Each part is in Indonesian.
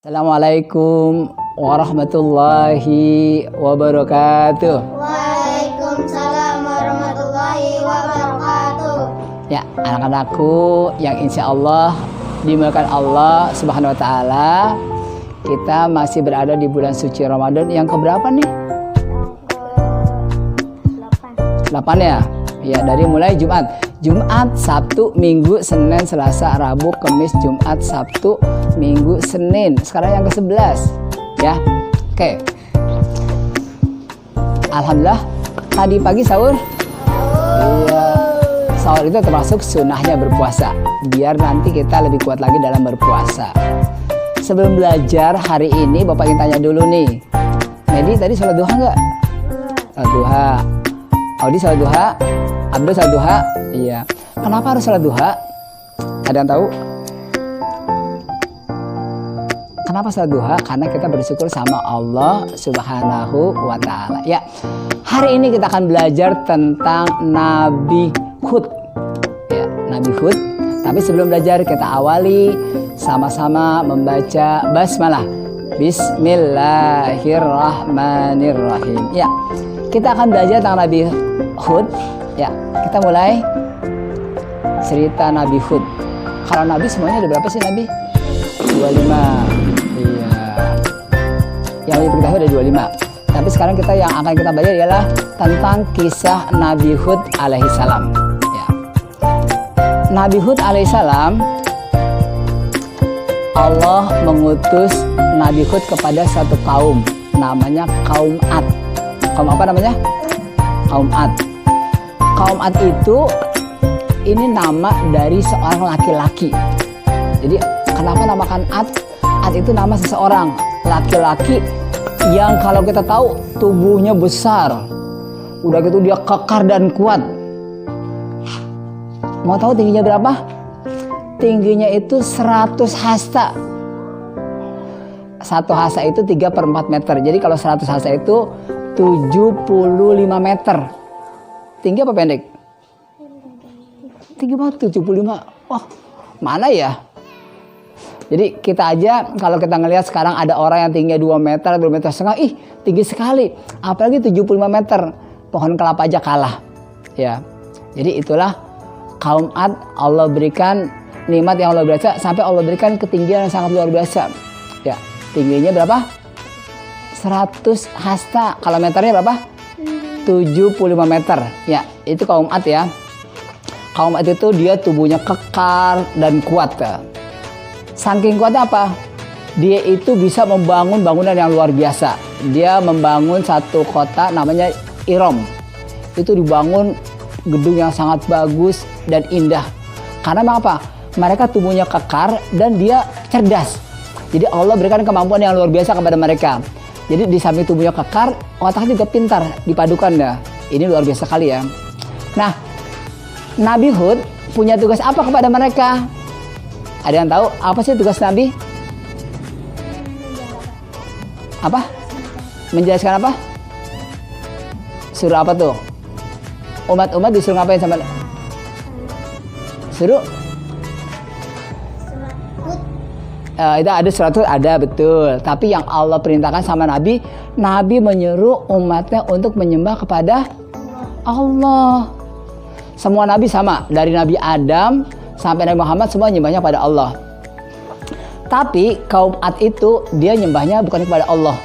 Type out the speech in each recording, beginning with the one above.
Assalamualaikum warahmatullahi wabarakatuh. Waalaikumsalam warahmatullahi wabarakatuh. Ya, anak-anakku yang insya Allah dimuliakan Allah Subhanahu wa Ta'ala, kita masih berada di bulan suci Ramadan yang keberapa nih? 8 ya? Ya, dari mulai Jumat, Sabtu, Minggu, Senin, Selasa, Rabu, Kamis, Jumat, Sabtu, Minggu, Senin. Sekarang yang ke-11 ya. Oke. Alhamdulillah, tadi pagi sahur. Iya. Sahur itu termasuk sunnahnya berpuasa, biar nanti kita lebih kuat lagi dalam berpuasa. Sebelum belajar hari ini, Bapak ingin tanya dulu nih. Medi tadi sholat duha nggak? Sholat duha. Audi sholat duha. Abdul sholat duha. Iya. Kenapa harus sholat duha? Ada yang tahu? Kenapa sholat duha? Karena kita bersyukur sama Allah Subhanahu wa Ta'ala. Ya. Hari ini kita akan belajar tentang Nabi Hud. Ya, Nabi Hud. Tapi sebelum belajar kita awali sama-sama membaca basmalah. Bismillahirrahmanirrahim. Ya. Kita akan belajar tentang Nabi Hud. Ya, kita mulai cerita Nabi Hud. Kalau Nabi semuanya ada berapa sih Nabi? 25. Iya. Yang lebih kita ada 25. Tapi sekarang yang akan kita belajar ialah tentang kisah Nabi Hud alaihissalam. Ya. Nabi Hud alaihissalam, Allah mengutus Nabi Hud kepada satu kaum, namanya kaum Ad. Kaum apa namanya? Kaum Ad. Kaum Ad itu ini nama dari seorang laki-laki. Jadi kenapa namakan Ad? Ad itu nama seseorang laki-laki yang kalau kita tahu tubuhnya besar. Udah gitu dia kekar dan kuat. Mau tahu tingginya berapa? Tingginya itu 100 hasta. 1 hasta itu 3/4 meter. Jadi kalau 100 hasta itu 75 meter. Tinggi apa pendek? Tinggi banget, 75. Wah, mana ya? Jadi kita aja kalau kita ngelihat sekarang ada orang yang tingginya 2 meter, 2 meter setengah, ih tinggi sekali. Apalagi 75 meter, pohon kelapa aja kalah. Ya, jadi itulah kaum Ad. Allah berikan nikmat yang luar biasa, sampai Allah berikan ketinggian yang sangat luar biasa. Ya, tingginya berapa? 100 hasta. Kalau meternya berapa? 75 meter. Ya, itu kaum Ad ya. Kaum Ad itu dia tubuhnya kekar dan kuat. Ya. Saking kuatnya apa? Dia itu bisa membangun bangunan yang luar biasa. Dia membangun satu kota namanya Iram. Itu dibangun gedung yang sangat bagus dan indah. Karena apa? Mereka tubuhnya kekar dan dia cerdas. Jadi Allah berikan kemampuan yang luar biasa kepada mereka. Jadi di samping tubuhnya kekar, otaknya juga pintar, dipadukan ya. Ini luar biasa kali ya. Nah, Nabi Hud punya tugas apa kepada mereka? Ada yang tahu apa sih tugas Nabi? Apa? Menjelaskan apa? Suruh apa tuh? Umat-umat disuruh ngapain sama? Suruh? Itu ada surat Hud, ada betul. Tapi yang Allah perintahkan sama Nabi, Nabi menyuruh umatnya untuk menyembah kepada Allah. Semua Nabi sama, dari Nabi Adam sampai Nabi Muhammad semua nyembahnya pada Allah. Tapi kaum Ad itu dia nyembahnya bukan kepada Allah.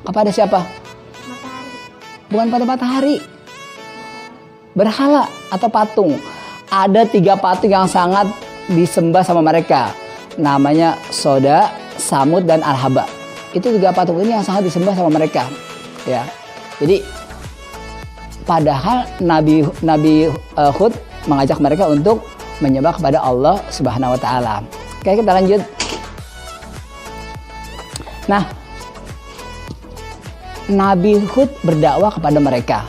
Kepada siapa? Matahari. Bukan pada matahari. Berhala atau patung. Ada 3 patung yang sangat disembah sama mereka. Namanya Soda, Samud, dan Al-Haba. Itu 3 patung ini yang sangat disembah sama mereka. Ya. Jadi padahal Nabi Hud mengajak mereka untuk menyembah kepada Allah Subhanahu wa Ta'ala. Oke, kita lanjut. Nah, Nabi Hud berdakwah kepada mereka.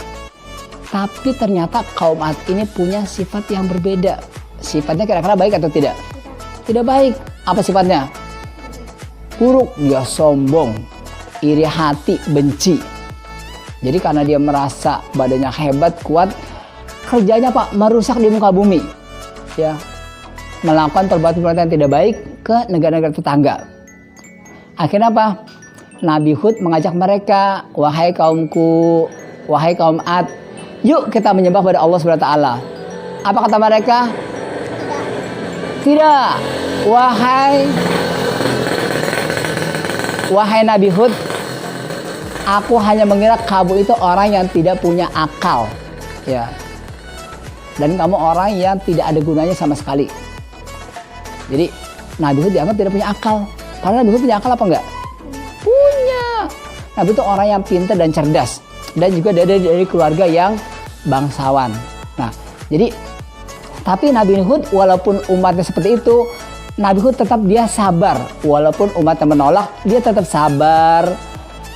Tapi ternyata kaum Ad ini punya sifat yang berbeda. Sifatnya kira-kira baik atau tidak? Tidak baik. Apa sifatnya? Buruk. Dia sombong, iri hati, benci. Jadi karena dia merasa badannya hebat, kuat, kerjanya Pak merusak di muka bumi. Ya. Melakukan perbuatan-perbuatan yang tidak baik ke negara-negara tetangga. Akhirnya apa? Nabi Hud mengajak mereka, wahai kaumku, wahai kaum Ad, yuk kita menyembah pada Allah Subhanahu wa taala. Apa kata mereka? Tidak. Wahai Nabi Hud, aku hanya mengira kamu itu orang yang tidak punya akal, ya. Dan kamu orang yang tidak ada gunanya sama sekali. Jadi Nabi Hud dianggap tidak punya akal. Padahal Nabi Hud punya akal apa enggak? Punya. Nabi itu orang yang pintar dan cerdas, dan juga dari keluarga yang bangsawan. Nah, jadi tapi Nabi Hud walaupun umatnya seperti itu, Nabi Hud tetap dia sabar. Walaupun umatnya menolak, dia tetap sabar.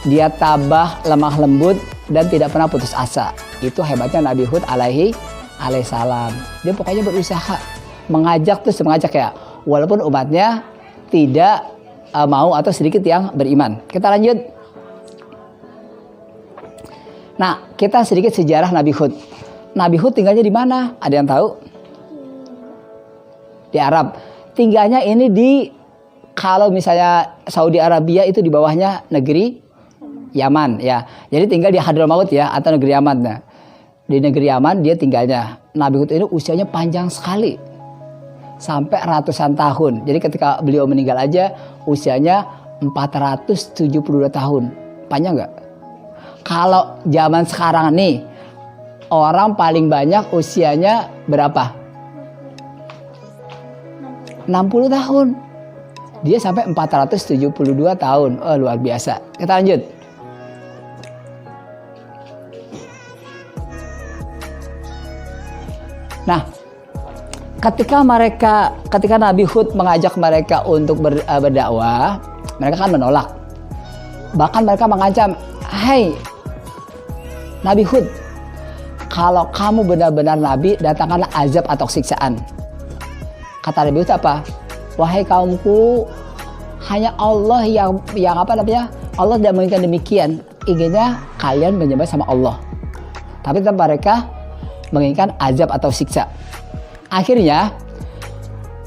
Dia tabah, lemah lembut, dan tidak pernah putus asa. Itu hebatnya Nabi Hud alaihissalam. Dia pokoknya berusaha mengajak ya, walaupun umatnya tidak mau atau sedikit yang beriman. Kita lanjut. Nah, kita sedikit sejarah Nabi Hud. Nabi Hud tinggalnya di mana? Ada yang tahu? Di Arab. Tinggalnya ini kalau misalnya Saudi Arabia itu di bawahnya negeri Yaman, ya. Jadi tinggal di Hadramaut ya, atau negeri Yaman. Nah, di negeri Yaman dia tinggalnya. Nabi Hud ini usianya panjang sekali, sampai ratusan tahun. Jadi ketika beliau meninggal aja usianya 472 tahun. Panjang nggak? Kalau zaman sekarang nih, orang paling banyak usianya berapa? 60 tahun. Dia sampai 472 tahun. Oh, luar biasa. Kita lanjut. Nah, ketika Nabi Hud mengajak mereka untuk berdakwah, mereka kan menolak. Bahkan mereka mengancam, "Hai Nabi Hud, kalau kamu benar-benar nabi, datangkanlah azab atau siksaan." Kata Nabi Hud apa? "Wahai kaumku, hanya Allah yang Allah tidak menginginkan demikian. Inginnya kalian menyembah sama Allah." Tapi tetap mereka menginginkan azab atau siksa. Akhirnya,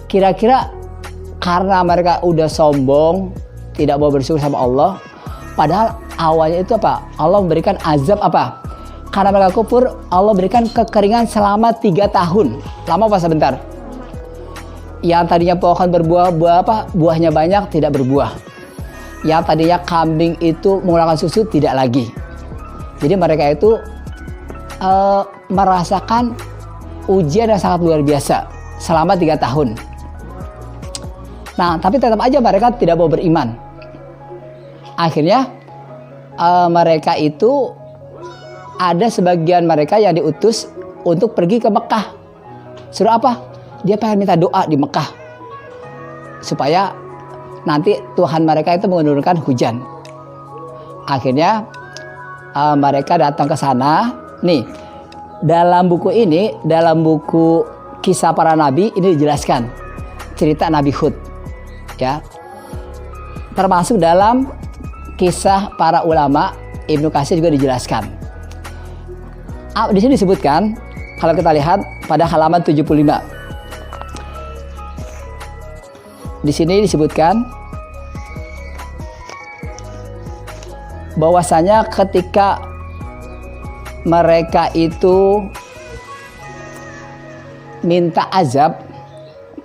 kira-kira karena mereka udah sombong, tidak mau bersyukur sama Allah, padahal awalnya itu apa? Allah memberikan azab apa? Karena mereka kufur, Allah berikan kekeringan selama 3 tahun. Lama apa sebentar? Yang tadinya pohon berbuah, buahnya banyak, tidak berbuah. Yang tadinya kambing itu mengeluarkan susu, tidak lagi. Jadi mereka itu merasakan ujian yang sangat luar biasa selama 3 tahun. Nah, tapi tetap aja mereka tidak mau beriman. Akhirnya mereka itu ada sebagian mereka yang diutus untuk pergi ke Mekah. Suruh apa? Dia pengen minta doa di Mekah supaya nanti Tuhan mereka itu menurunkan hujan. Akhirnya mereka datang ke sana. Nih, dalam buku ini, dalam buku Kisah Para Nabi ini dijelaskan cerita Nabi Hud, ya. Termasuk dalam Kisah Para Ulama, Ibnu Katsir juga dijelaskan. Di sini disebutkan, kalau kita lihat pada halaman 75. Di sini disebutkan bahwasanya ketika mereka itu minta azab,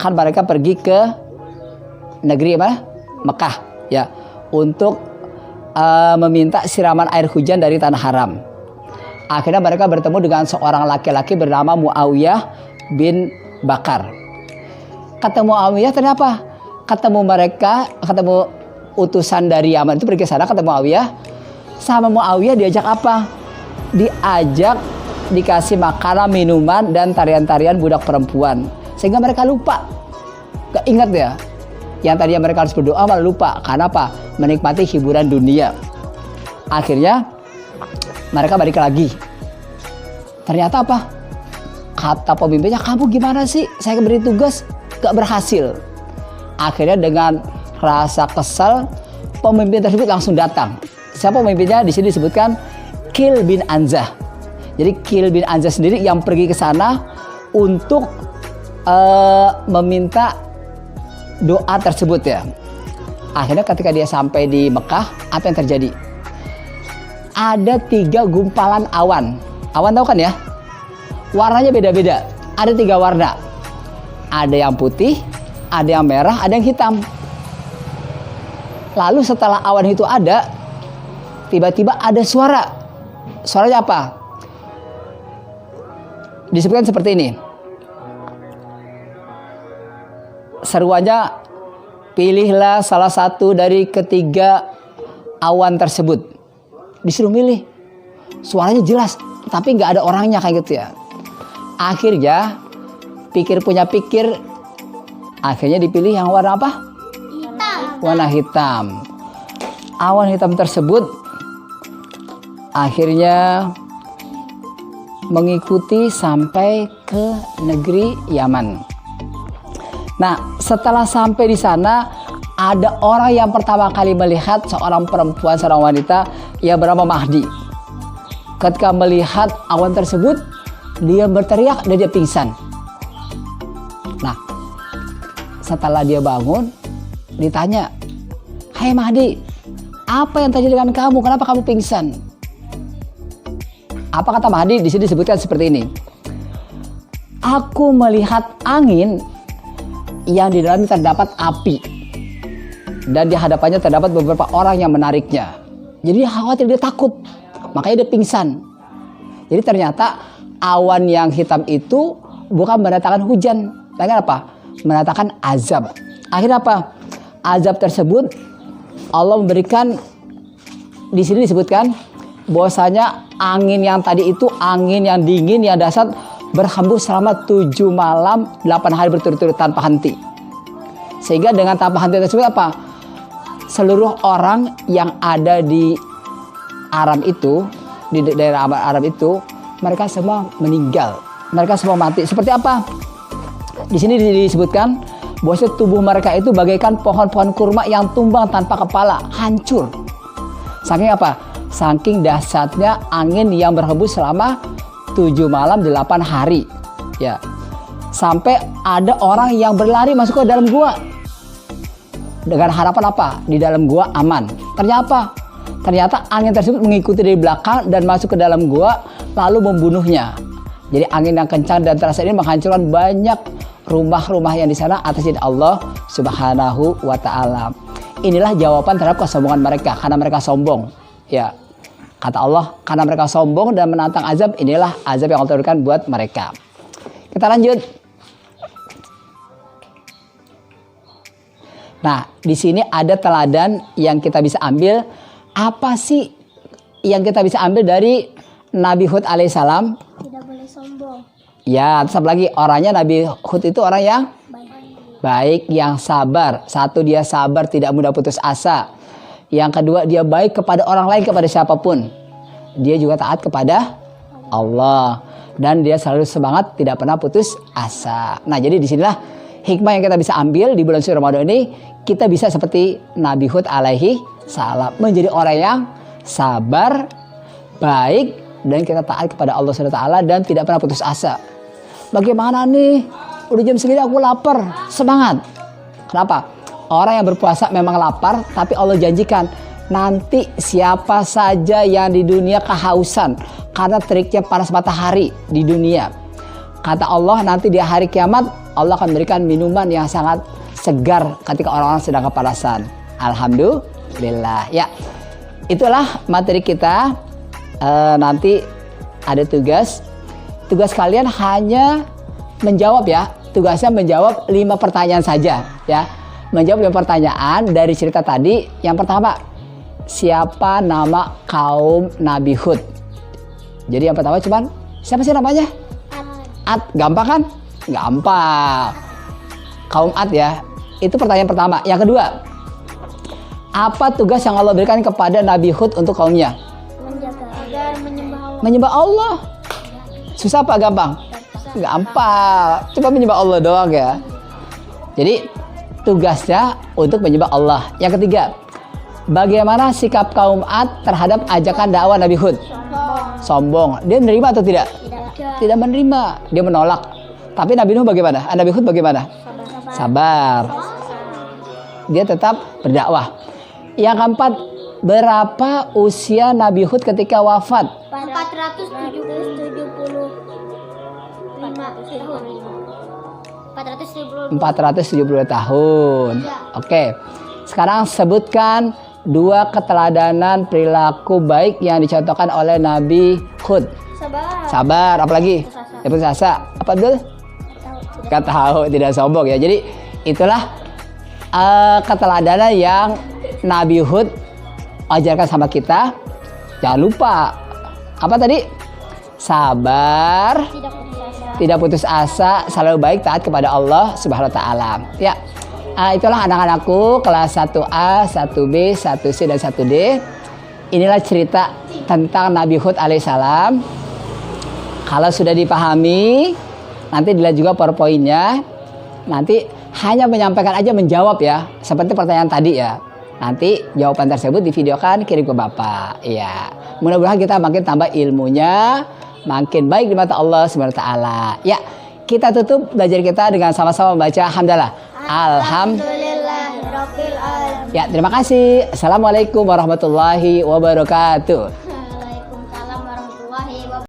kan mereka pergi ke negeri apa? Mekah, ya, untuk meminta siraman air hujan dari tanah haram. Akhirnya mereka bertemu dengan seorang laki-laki bernama Muawiyah bin Bakar. Kata Muawiyah, ternyata ketemu utusan dari Yaman itu pergi ke sana, ketemu Muawiyah. Sama Muawiyah diajak apa? Diajak dikasih makanan, minuman, dan tarian-tarian budak perempuan, sehingga mereka lupa, gak ingat ya, yang tadinya mereka harus berdoa malah lupa. Karena apa? Menikmati hiburan dunia. Akhirnya mereka balik lagi. Ternyata apa? Kata pemimpinnya, "Kamu gimana sih? Saya beri tugas gak berhasil." Akhirnya dengan rasa kesal, pemimpin tersebut langsung datang. Siapa pemimpinnya? Di sini disebutkan Kil bin Anzah. Jadi Kil bin Anzah sendiri yang pergi ke sana untuk meminta doa tersebut, ya. Akhirnya ketika dia sampai di Mekah, apa yang terjadi? Ada 3 gumpalan awan. Awan tahu kan ya? Warnanya beda-beda. Ada 3 warna. Ada yang putih, ada yang merah, ada yang hitam. Lalu setelah awan itu ada, tiba-tiba ada suara. Suaranya apa? Disebutkan seperti ini. Seruannya, pilihlah salah satu dari ketiga awan tersebut. Disuruh milih. Suaranya jelas, tapi nggak ada orangnya kayak gitu ya. Akhirnya, pikir punya pikir, akhirnya dipilih yang warna apa? Hitam. Warna hitam. Awan hitam tersebut akhirnya mengikuti sampai ke negeri Yaman. Nah, setelah sampai di sana, ada orang yang pertama kali melihat seorang perempuan, seorang wanita yang bernama Mahdi. Ketika melihat awan tersebut, dia berteriak dan dia pingsan. Nah, setelah dia bangun, ditanya, "Hai Mahdi, apa yang terjadi dengan kamu? Kenapa kamu pingsan?" Apa kata Mahdi? Di sini disebutkan seperti ini. Aku melihat angin yang di dalamnya terdapat api. Dan di hadapannya terdapat beberapa orang yang menariknya. Jadi dia khawatir, dia takut. Makanya dia pingsan. Jadi ternyata awan yang hitam itu bukan mendatangkan hujan. Tapi apa? Mendatangkan azab. Akhirnya apa? Azab tersebut Allah memberikan, di sini disebutkan bahwasanya angin yang tadi itu angin yang dingin yang dahsyat berhembus selama 7 malam 8 hari berturut-turut tanpa henti. Sehingga dengan tanpa henti tersebut apa? Seluruh orang yang ada di Aram itu, di daerah Aram itu, mereka semua meninggal. Mereka semua mati. Seperti apa? Di sini disebutkan bahwa tubuh mereka itu bagaikan pohon-pohon kurma yang tumbang tanpa kepala, hancur. Saking apa? Saking dahsyatnya angin yang berhembus selama 7 malam 8 hari. Ya. Sampai ada orang yang berlari masuk ke dalam gua. Dengan harapan apa? Di dalam gua aman. Ternyata angin tersebut mengikuti dari belakang dan masuk ke dalam gua lalu membunuhnya. Jadi angin yang kencang dan terasa ini menghancurkan banyak rumah-rumah yang di sana atas izin Allah Subhanahu wa taala. Inilah jawaban terhadap kesombongan mereka karena mereka sombong. Ya. Kata Allah, karena mereka sombong dan menantang azab, inilah azab yang Allah turunkan buat mereka. Kita lanjut. Nah, di sini ada teladan yang kita bisa ambil. Apa sih yang kita bisa ambil dari Nabi Hud alaihissalam? Tidak boleh sombong. Ya, terus apa lagi? Orangnya Nabi Hud itu orang yang baik, yang sabar. Satu, dia sabar, tidak mudah putus asa. Yang kedua, dia baik kepada orang lain, kepada siapapun. Dia juga taat kepada Allah. Dan dia selalu semangat, tidak pernah putus asa. Nah, jadi disinilah hikmah yang kita bisa ambil di bulan suci Ramadan ini. Kita bisa seperti Nabi Hud alaihi salam. Menjadi orang yang sabar, baik, dan kita taat kepada Allah SWT dan tidak pernah putus asa. Bagaimana nih? Udah jam segini aku lapar. Semangat. Kenapa? Orang yang berpuasa memang lapar, tapi Allah janjikan nanti siapa saja yang di dunia kehausan karena teriknya panas matahari di dunia. Kata Allah nanti di hari kiamat Allah akan berikan minuman yang sangat segar ketika orang-orang sedang kepanasan. Alhamdulillah. Ya, itulah materi kita. Nanti ada tugas. Tugas kalian hanya menjawab ya. Tugasnya menjawab 5 pertanyaan saja ya. Menjawab 5 pertanyaan dari cerita tadi. Yang pertama, siapa nama kaum Nabi Hud? Jadi yang pertama cuman siapa sih namanya? Ad. Gampang kan? Gampang. Kaum Ad ya. Itu pertanyaan pertama. Yang kedua, apa tugas yang Allah berikan kepada Nabi Hud untuk kaumnya? Menjaga agar menyembah Allah. Menyembah Allah. Susah apa gampang? Gampang. Cuma menyembah Allah doang ya. Jadi tugasnya untuk menyembah Allah. Yang ketiga, bagaimana sikap kaum Ad terhadap ajakan dakwah Nabi Hud? Sombong. Dia menerima atau tidak? Tidak menerima. Dia menolak. Tapi Nabi Nuh bagaimana? Nabi Hud bagaimana? Sabar. dia tetap berdakwah. Yang keempat, berapa usia Nabi Hud ketika wafat? 470 tahun. Oke. Sekarang sebutkan 2 keteladanan perilaku baik yang dicontohkan oleh Nabi Hud. Sabar, apalagi? Putus asa. Apa dulu? Gak tahu, tidak sombong ya. Jadi itulah keteladanan yang Nabi Hud ajarkan sama kita. Jangan lupa apa tadi? Sabar, tidak putus asa, selalu baik, taat kepada Allah Subhanahu wa taala. Ya. Itulah anak-anakku kelas 1A, 1B, 1C dan 1D. Inilah cerita tentang Nabi Hud alaihissalam. Kalau sudah dipahami, nanti dilihat juga PowerPoint-nya. Nanti hanya menyampaikan aja, menjawab ya, seperti pertanyaan tadi ya. Nanti jawaban tersebut divideokan, kirim ke Bapak. Iya. Mudah-mudahan kita makin tambah ilmunya, makin baik di mata Allah Subhanahu wa taala. Ya, kita tutup belajar kita dengan sama-sama membaca hamdalah. Alhamdulillahirabbil alamin. Ya, terima kasih. Assalamualaikum warahmatullahi wabarakatuh.